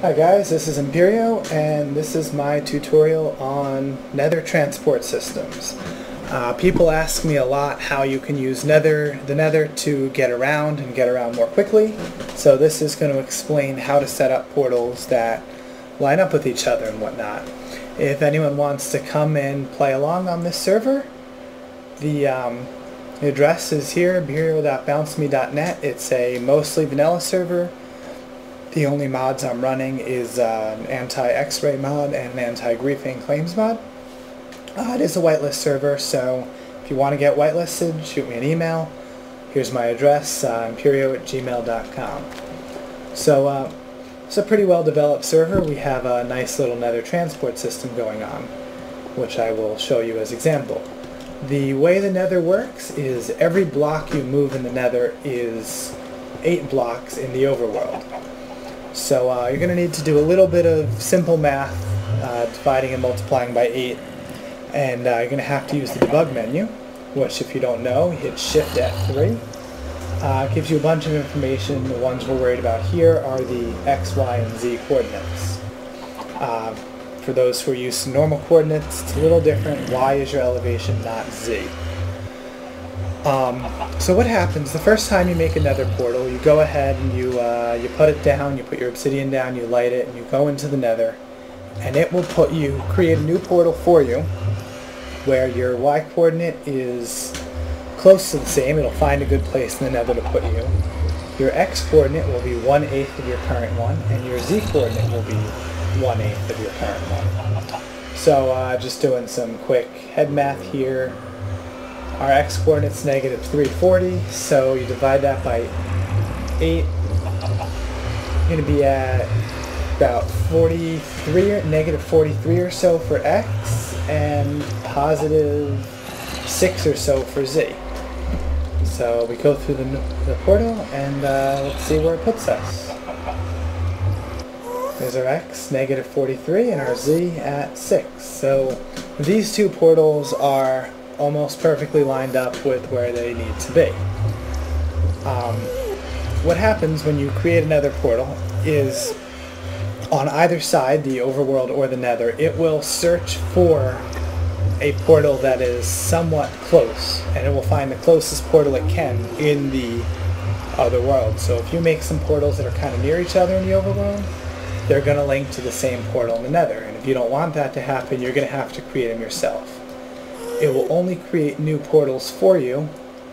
Hi guys, this is Imperio and this is my tutorial on Nether transport systems. People ask me a lot how you can use the Nether to get around and get around more quickly. So this is going to explain how to set up portals that line up with each other and whatnot. If anyone wants to come and play along on this server, the address is here, imperio.bounceme.net. It's a mostly vanilla server. The only mods I'm running is an anti-X-ray mod and an anti-griefing claims mod. It is a whitelist server, so if you want to get whitelisted, shoot me an email. Here's my address, imperio@gmail.com. So it's a pretty well developed server. We have a nice little Nether transport system going on, which I will show you as example. The way the Nether works is every block you move in the Nether is 8 blocks in the overworld. So you're going to need to do a little bit of simple math, dividing and multiplying by 8, and you're going to have to use the debug menu, which if you don't know, hit Shift F3. It gives you a bunch of information. The ones we're worried about here are the X, Y, and Z coordinates. For those who are used to normal coordinates, it's a little different. Y is your elevation, not Z. So what happens, the first time you make another portal, you go ahead and you put it down, you put your obsidian down, you light it, and you go into the Nether, and it will create a new portal for you, where your Y coordinate is close to the same. It'll find a good place in the Nether to put you. Your X coordinate will be 1/8 of your current one, and your Z coordinate will be 1/8 of your current one. So just doing some quick head math here. Our X coordinate's negative 340, so you divide that by 8. You're going to be at about negative 43 or so for X, and positive 6 or so for Z. So we go through the portal, and let's see where it puts us. There's our X, negative 43, and our Z at 6. So these two portals are almost perfectly lined up with where they need to be. What happens when you create another portal is on either side, the overworld or the Nether, it will search for a portal that is somewhat close, and it will find the closest portal it can in the other world. So if you make some portals that are kind of near each other in the overworld, they're going to link to the same portal in the Nether, and if you don't want that to happen, you're going to have to create them yourself. It will only create new portals for you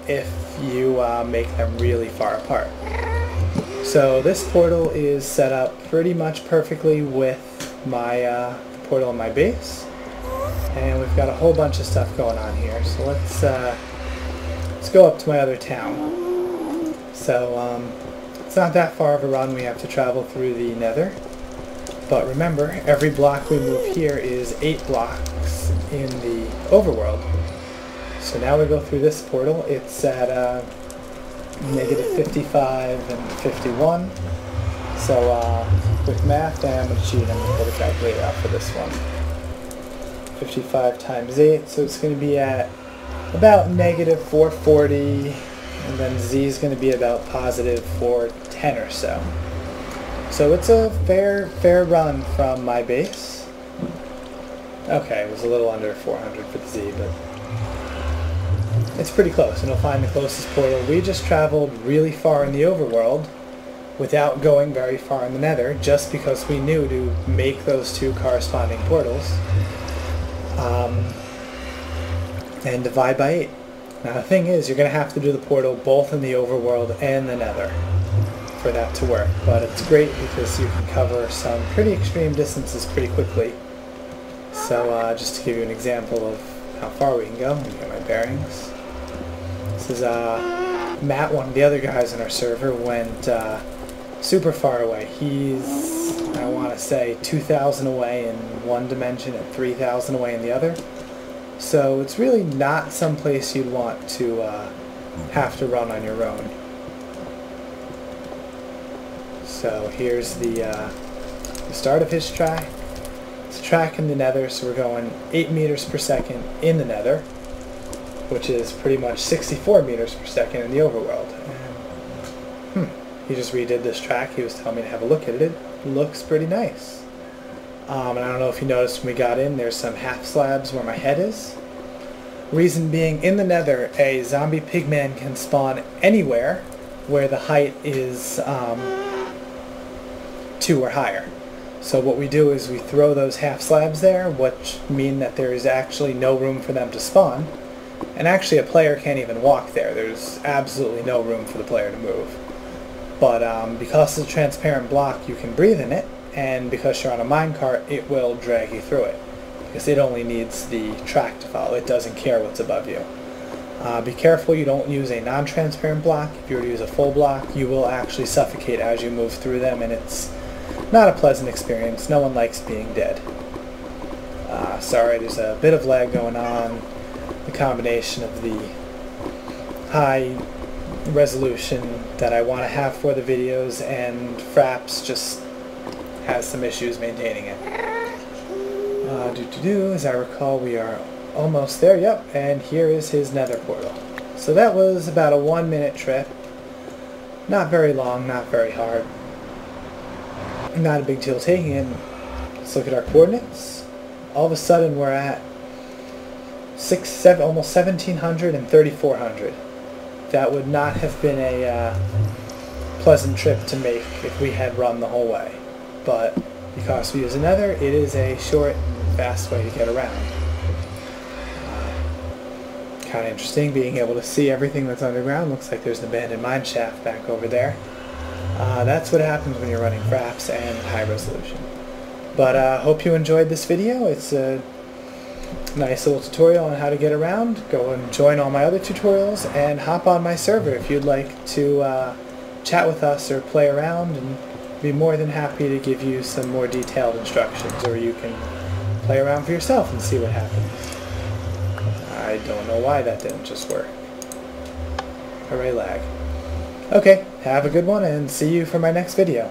if you make them really far apart. So this portal is set up pretty much perfectly with my portal in my base, and we've got a whole bunch of stuff going on here. So let's go up to my other town. So it's not that far of a run. We have to travel through the Nether, but remember, every block we move here is 8 blocks in the overworld. So now we go through this portal. It's at negative 55 and 51. So quick math, and I'm going to cheat. I'm going to pull the calculator out for this one. 55 times 8, so it's going to be at about negative 440, and then Z is going to be about positive 410 or so. So it's a fair run from my base. Okay, it was a little under 400 for the Z, but it's pretty close, and it'll find the closest portal. We just traveled really far in the overworld without going very far in the Nether, just because we knew to make those two corresponding portals and divide by 8. Now the thing is, you're going to have to do the portal both in the overworld and the Nether for that to work, but it's great because you can cover some pretty extreme distances pretty quickly. So just to give you an example of how far we can go, let me get my bearings. This is Matt, one of the other guys in our server, went super far away. He's, I want to say, 2,000 away in one dimension and 3,000 away in the other. So it's really not some place you'd want to have to run on your own. So here's the start of his track. It's a track in the Nether, so we're going 8 meters per second in the Nether, which is pretty much 64 meters per second in the overworld. And, He just redid this track. He was telling me to have a look at it. It looks pretty nice. And I don't know if you noticed when we got in, there's some half slabs where my head is. Reason being, in the Nether, a zombie pigman can spawn anywhere where the height is 2 or higher. So what we do is we throw those half slabs there, which mean that there is actually no room for them to spawn. And actually a player can't even walk there. There's absolutely no room for the player to move. But because it's a transparent block, you can breathe in it, and because you're on a minecart, it will drag you through it. Because it only needs the track to follow. It doesn't care what's above you. Be careful you don't use a non-transparent block. If you were to use a full block, you will actually suffocate as you move through them, and it's not a pleasant experience. No one likes being dead. Sorry, there's a bit of lag going on. The combination of the high resolution that I want to have for the videos and Fraps just has some issues maintaining it. As I recall, we are almost there. Yep, and here is his Nether portal. So that was about a 1-minute trip. Not very long, not very hard. Not a big deal taking it. Let's look at our coordinates. All of a sudden we're at almost 1,700 and 3,400. That would not have been a pleasant trip to make if we had run the whole way. But because we use a Nether, it is a short, fast way to get around. Kind of interesting being able to see everything that's underground. Looks like there's an abandoned mine shaft back over there. That's what happens when you're running Fraps and high resolution. But hope you enjoyed this video. It's a nice little tutorial on how to get around. Go and join all my other tutorials and hop on my server if you'd like to chat with us or play around, and be more than happy to give you some more detailed instructions, or you can play around for yourself and see what happens. I don't know why that didn't just work. Hooray lag. Okay, have a good one and see you for my next video.